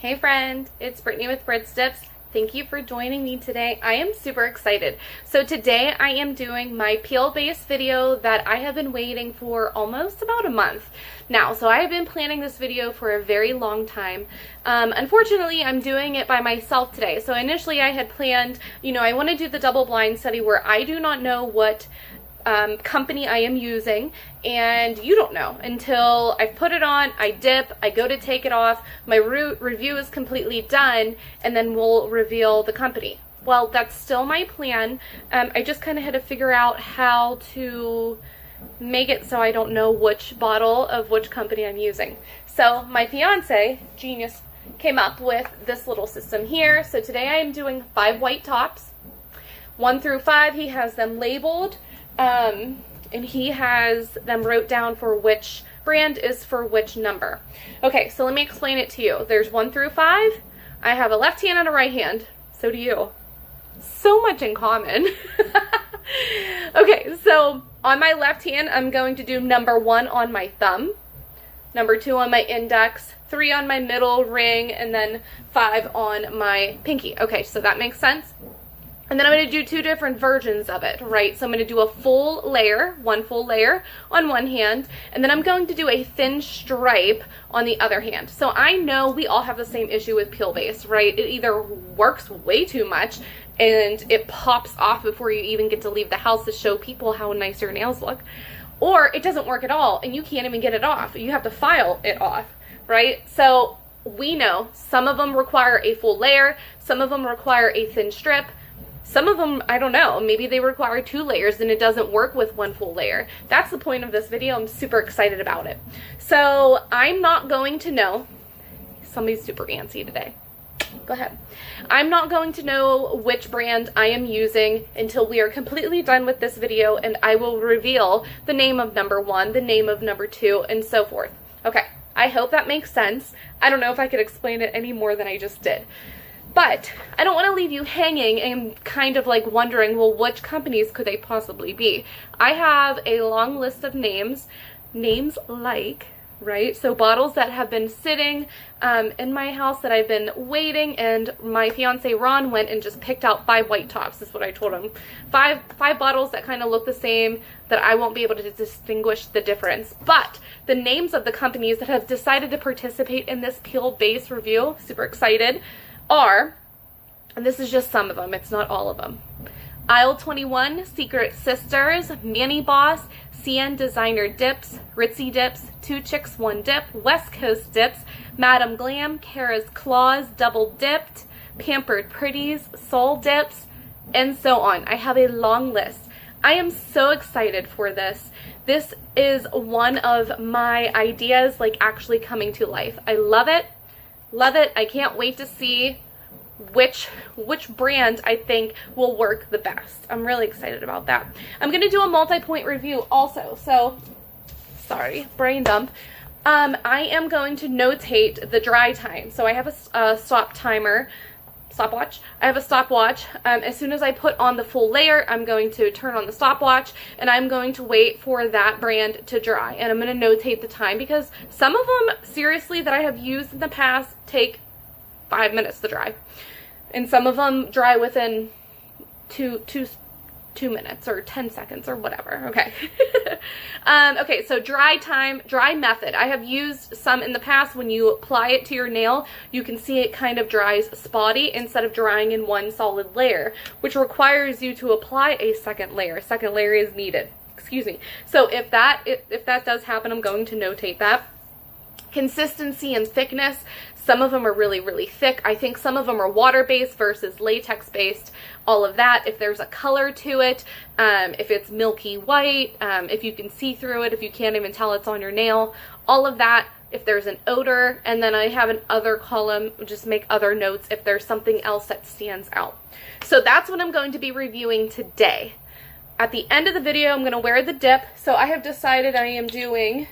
Hey friend, it's Brittany with Britts Dips. Thank you for joining me today. I am super excited. So today I am doing my peel-based video that I have been waiting for almost about a month now. So I have been planning this video for a very long time. Unfortunately, I'm doing it by myself today. So initially I had planned, I want to do the double blind study where I do not know what company I am using, and you don't know until I've put it on, I dip, I go to take it off, my review is completely done, and then we'll reveal the company. Well, that's still my plan. I just kind of had to figure out how to make it so I don't know which bottle of which company I'm using. So my fiance, genius, came up with this little system here. So today I am doing 5 white tops. 1 through 5, he has them labeled. And he has them wrote down for which brand is for which number. Okay, so let me explain it to you. There's 1 through 5. I have a left hand and a right hand. So do you. So much in common. Okay, so on my left hand, I'm going to do number 1 on my thumb, number 2 on my index, 3 on my middle ring, and then 5 on my pinky. Okay, so that makes sense. And then I'm going to do 2 different versions of it, right? So I'm going to do a full layer, 1 full layer on one hand, and then I'm going to do a thin stripe on the other hand. So I know we all have the same issue with peel base, right? It either works way too much and it pops off before you even get to leave the house to show people how nice your nails look, or it doesn't work at all and you can't even get it off. You have to file it off, right? So we know some of them require a full layer, some of them require a thin strip. Some of them, I don't know, maybe they require 2 layers and it doesn't work with 1 full layer. That's the point of this video. I'm super excited about it. So I'm not going to know, somebody's super antsy today. Go ahead. I'm not going to know which brand I am using until we are completely done with this video, and I will reveal the name of number 1, the name of number 2, and so forth. Okay, I hope that makes sense. I don't know if I could explain it any more than I just did. But I don't want to leave you hanging and kind of like wondering, well, which companies could they possibly be? I have a long list of names like, right? So bottles that have been sitting in my house that I've been waiting, and my fiance Ron went and just picked out 5 white tops, is what I told him. 5 bottles that kind of look the same, that I won't be able to distinguish the difference. But the names of the companies that have decided to participate in this peel base review, super excited, are, and this is just some of them, it's not all of them: Aisle 21, Secret Sisters, Manny Boss, CN Designer Dips, Ritzy Dips, 2 Chicks 1 Dip, West Coast Dips, Madam Glam, Kara's Claws Double Dipped, Pampered Pretties, Soul Dips, and so on. I have a long list. I am so excited for this. This is one of my ideas like actually coming to life. I love it. Love it. I can't wait to see which brand I think will work the best. I'm really excited about that. I'm going to do a multi-point review also. So, sorry, brain dump. I am going to notate the dry time. So I have a stopwatch. I have a stopwatch. As soon as I put on the full layer, I'm going to turn on the stopwatch and I'm going to wait for that brand to dry. And I'm going to notate the time because some of them, seriously, that I have used in the past take 5 minutes to dry. And some of them dry within 2 minutes or 10 seconds or whatever. Okay. Okay, so dry time, dry method. I have used some in the past. When you apply it to your nail, you can see it kind of dries spotty instead of drying in 1 solid layer, which requires you to apply a second layer. A second layer is needed. Excuse me. So if that does happen, I'm going to notate that. Consistency and thickness. Some of them are really, really thick. I think some of them are water-based versus latex-based. All of that. If there's a color to it, if it's milky white, if you can see through it, if you can't even tell it's on your nail, all of that. If there's an odor, and then I have an other column, just make other notes if there's something else that stands out. So that's what I'm going to be reviewing today. At the end of the video, I'm going to wear the dip. So I have decided I am doing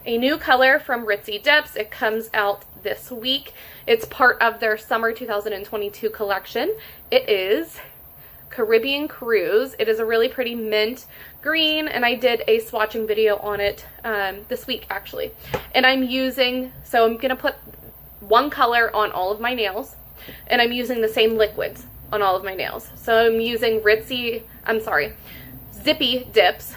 a new color from Ritzy Dips. It comes out this week. It's part of their summer 2022 collection. It is Caribbean Cruise. It is a really pretty mint green, and I did a swatching video on it this week actually. And I'm using, so I'm gonna put one color on all of my nails, and I'm using the same liquids on all of my nails. So I'm using Zippy Dips,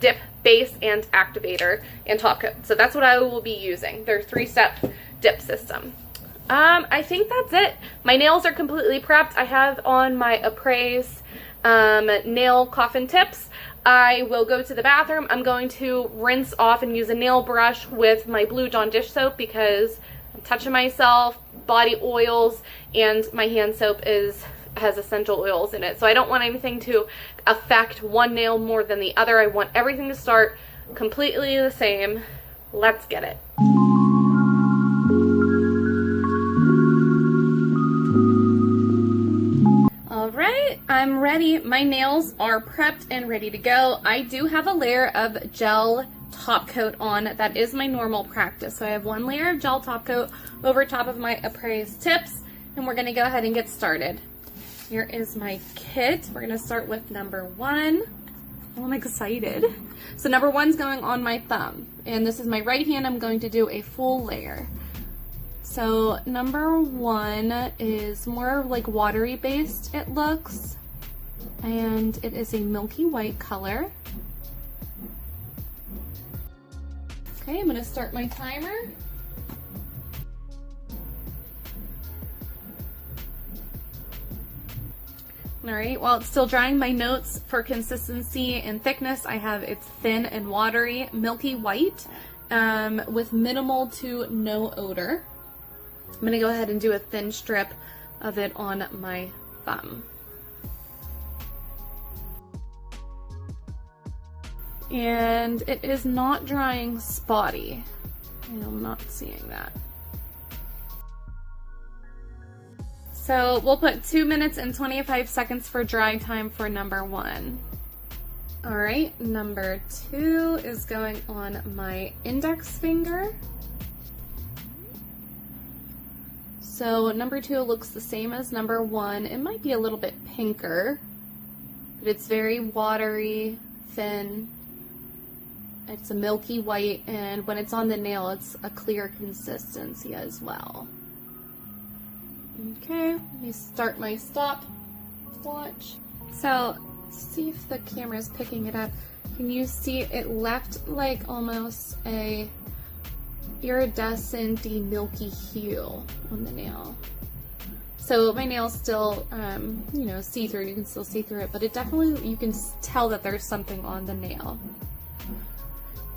Dip, Base, and Activator, and Top Coat. So that's what I will be using, their 3-step dip system. I think that's it. My nails are completely prepped. I have on my Appraise nail coffin tips. I will go to the bathroom. I'm going to rinse off and use a nail brush with my Blue Dawn dish soap because I'm touching myself, body oils, and my hand soap has essential oils in it. So I don't want anything to affect one nail more than the other. I want everything to start completely the same. Let's get it. Alright, I'm ready. My nails are prepped and ready to go. I do have a layer of gel top coat on. That is my normal practice. So I have one layer of gel top coat over top of my Appraise tips, and we're going to go ahead and get started. Here is my kit. We're going to start with number 1. Oh, I'm excited. So number 1's going on my thumb, and this is my right hand. I'm going to do a full layer. So number 1 is more like watery based, it looks, and it is a milky white color. Okay, I'm going to start my timer. Alright, while it's still drying, my notes for consistency and thickness, I have it's thin and watery, milky white, with minimal to no odor. I'm going to go ahead and do a thin strip of it on my thumb. And it is not drying spotty. I'm not seeing that. So we'll put 2 minutes and 25 seconds for dry time for number 1. Alright, number 2 is going on my index finger. So number 2 looks the same as number 1. It might be a little bit pinker, but it's very watery, thin. It's a milky white, and when it's on the nail, it's a clear consistency as well. Okay, let me start my stopwatch. So, see if the camera is picking it up. Can you see it left like almost a iridescent milky hue on the nail? So my nail's still, see-through. You can still see through it, but it definitely, you can tell that there's something on the nail.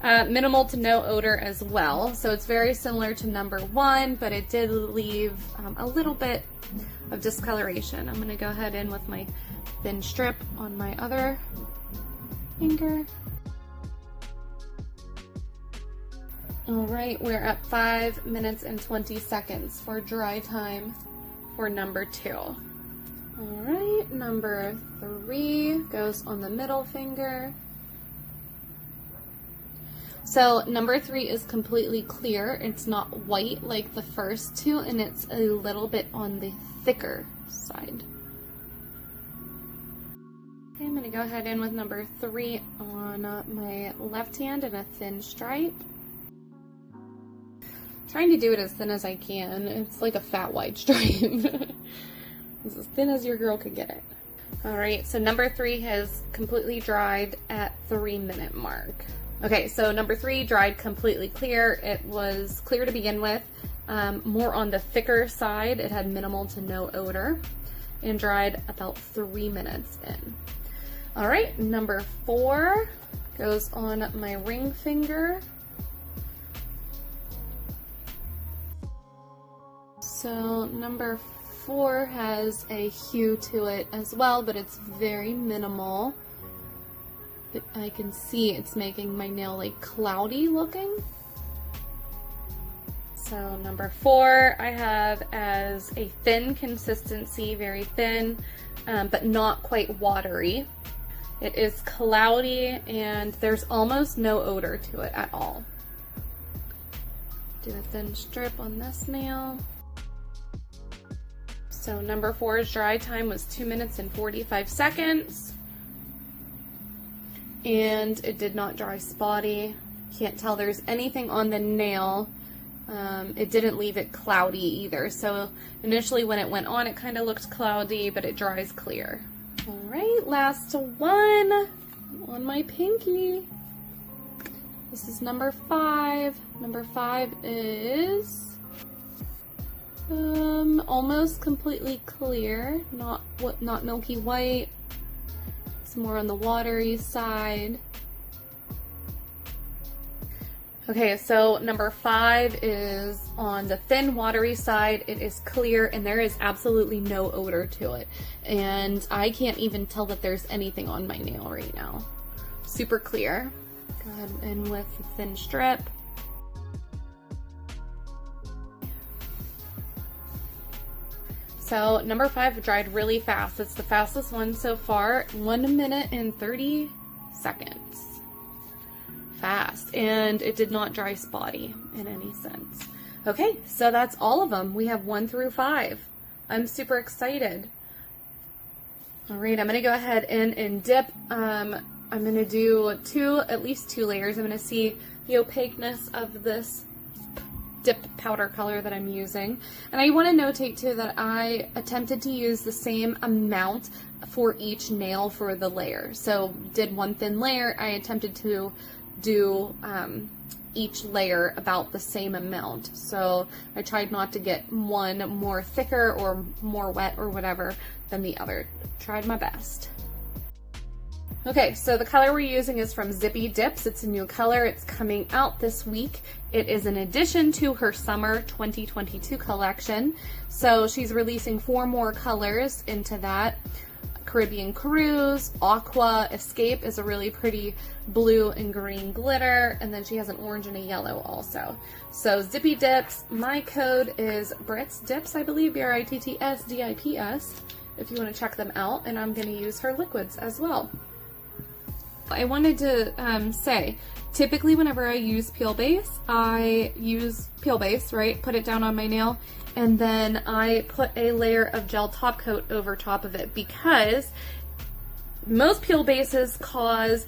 Minimal to no odor as well. So it's very similar to number 1, but it did leave a little bit of discoloration. I'm going to go ahead in with my thin strip on my other finger. Alright, we're at 5 minutes and 20 seconds for dry time for number 2. Alright, number 3 goes on the middle finger. So number 3 is completely clear. It's not white like the first 2, and it's a little bit on the thicker side. Okay, I'm going to go ahead in with number 3 on my left hand in a thin stripe. Trying to do it as thin as I can. It's like a fat white stripe. It's as thin as your girl could get it. Alright, so number 3 has completely dried at 3-minute mark. Okay, so number 3 dried completely clear. It was clear to begin with, more on the thicker side. It had minimal to no odor, and dried about 3 minutes in. Alright, number 4 goes on my ring finger. So number 4 has a hue to it as well, but it's very minimal. But I can see it's making my nail like cloudy looking. So number 4 I have as a thin consistency, very thin, but not quite watery. It is cloudy and there's almost no odor to it at all. Do a thin strip on this nail. So number 4's dry time was 2 minutes and 45 seconds. And it did not dry spotty. Can't tell there's anything on the nail It didn't leave it cloudy either. So initially when it went on, it kind of looked cloudy, but it dries clear. All right, last one on my pinky. This is number 5. Number 5 is almost completely clear, not milky white. It's more on the watery side. Okay, so number 5 is on the thin, watery side. It is clear and there is absolutely no odor to it. And I can't even tell that there's anything on my nail right now. Super clear. Go ahead and with the thin strip. So number 5 dried really fast. It's the fastest one so far. 1 minute and 30 seconds. Fast, and it did not dry spotty in any sense. Okay, so that's all of them. We have 1 through 5. I'm super excited. All right, I'm gonna go ahead and dip. I'm gonna do at least two layers. I'm gonna see the opaqueness of this dip powder color that I'm using. And I want to notate too that I attempted to use the same amount for each nail for the layer. So did one thin layer, I attempted to do each layer about the same amount. So I tried not to get one more thicker or more wet or whatever than the other. Tried my best. Okay, so the color we're using is from Zippy Dips. It's a new color. It's coming out this week. It is an addition to her summer 2022 collection. So she's releasing 4 more colors into that. Caribbean Cruise, Aqua, Escape is a really pretty blue and green glitter, and then she has an orange and a yellow also. So Zippy Dips, my code is Britts Dips, I believe, BRITTS if you want to check them out, and I'm going to use her liquids as well. I wanted to say, typically whenever I use peel base, I use peel base, right? Put it down on my nail, and then I put a layer of gel top coat over top of it, because most peel bases cause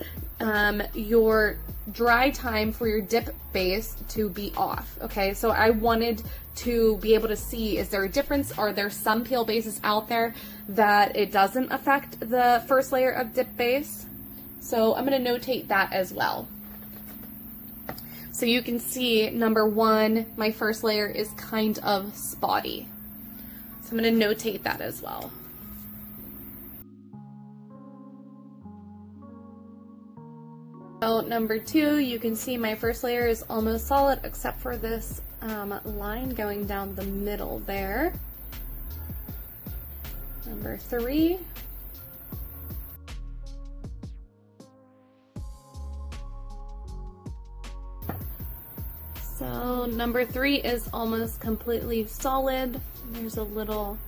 your dry time for your dip base to be off. Okay, so I wanted to be able to see, is there a difference? Are there some peel bases out there that it doesn't affect the first layer of dip base? So I'm going to notate that as well. So you can see number 1, my first layer is kind of spotty. So I'm going to notate that as well. So number 2, you can see my first layer is almost solid except for this line going down the middle there. Number 3. So number 3 is almost completely solid. There's a little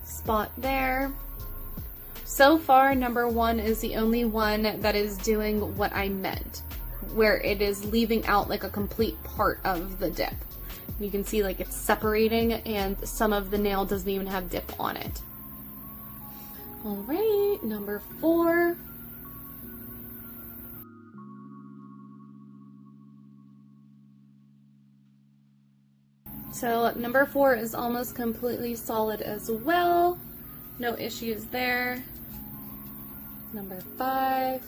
spot there. So far, number 1 is the only one that is doing what I meant, where it is leaving out like a complete part of the dip. You can see like it's separating, and some of the nail doesn't even have dip on it. All right, number 4. So number 4 is almost completely solid as well. No issues there. Number 5.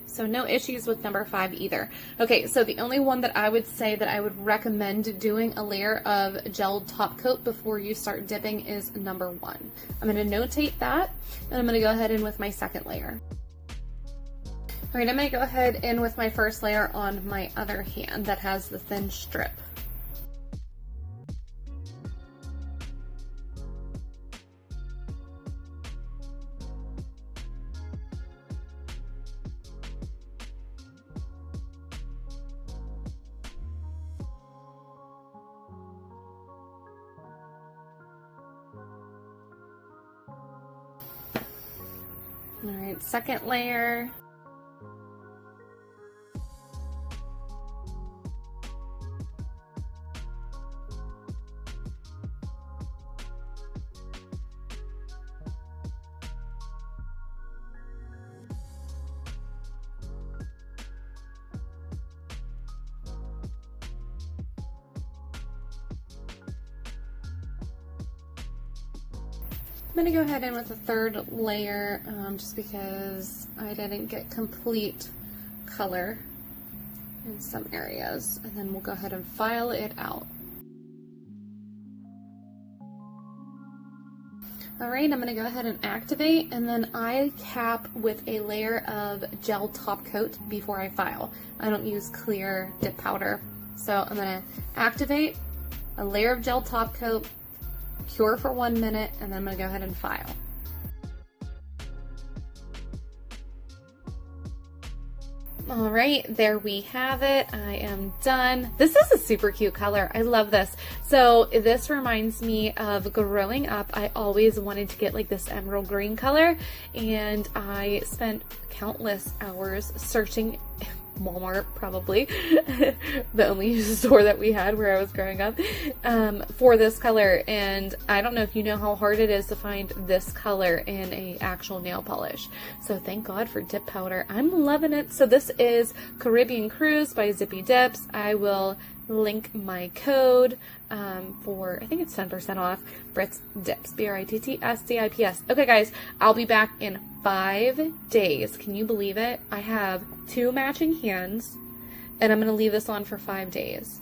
So no issues with number 5 either. Okay, so the only one that I would say that I would recommend doing a layer of gel top coat before you start dipping is number 1. I'm going to notate that, and I'm going to go ahead in with my second layer. All right, I'm going to go ahead in with my first layer on my other hand that has the thin strip. All right, second layer. I'm going to go ahead in with a third layer just because I didn't get complete color in some areas, and then we'll go ahead and file it out. Alright, I'm going to go ahead and activate, and then I cap with a layer of gel top coat before I file. I don't use clear dip powder. So I'm going to activate, a layer of gel top coat, cure for 1 minute, and then I'm going to go ahead and file. All right, there we have it. I am done. This is a super cute color. I love this. So this reminds me of growing up. I always wanted to get like this emerald green color, and I spent countless hours searching Walmart, probably the only store that we had where I was growing up, for this color. And I don't know if you know how hard it is to find this color in a actual nail polish. So thank God for dip powder. I'm loving it. So this is Caribbean Cruise by Zippy Dips. I will link my code for, I think it's 10% off, Britts Dips, BRITTSDIPS. Okay guys, I'll be back in 5 days. Can you believe it? I have 2 matching hands, and I'm going to leave this on for 5 days.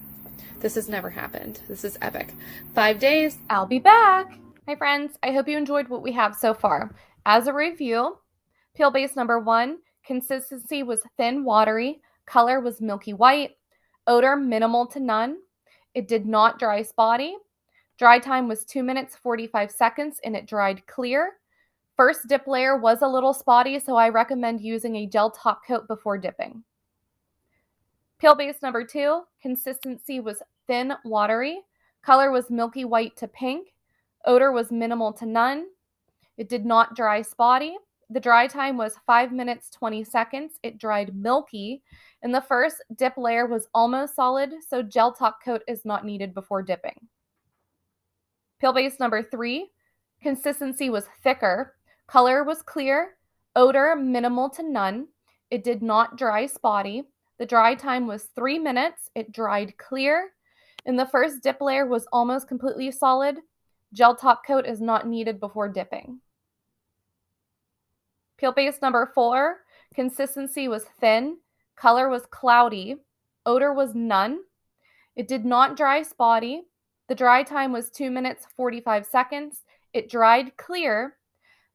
This has never happened. This is epic. 5 days, I'll be back. Hi friends, I hope you enjoyed what we have so far. As a review, peel base number 1, consistency was thin, watery, color was milky white, odor minimal to none. It did not dry spotty. Dry time was 2 minutes 45 seconds, and it dried clear. First dip layer was a little spotty, so I recommend using a gel top coat before dipping. Peel base number 2, consistency was thin, watery. Color was milky white to pink. Odor was minimal to none. It did not dry spotty. The dry time was 5 minutes 20 seconds. It dried milky. And the first dip layer was almost solid, so gel top coat is not needed before dipping. Peel base number 3, consistency was thicker. Color was clear. Odor minimal to none. It did not dry spotty. The dry time was 3 minutes. It dried clear. And the first dip layer was almost completely solid. Gel top coat is not needed before dipping. Peel base number 4, consistency was thin. Color was cloudy. Odor was none. It did not dry spotty. The dry time was 2 minutes 45 seconds. It dried clear.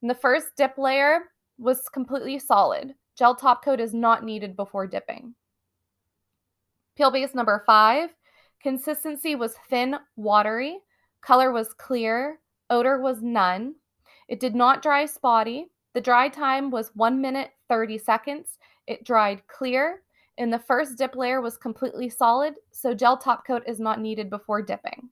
And the first dip layer was completely solid. Gel top coat is not needed before dipping. Peel base number 5, consistency was thin, watery. Color was clear. Odor was none. It did not dry spotty. The dry time was 1 minute 30 seconds. It dried clear. And the first dip layer was completely solid, so gel top coat is not needed before dipping.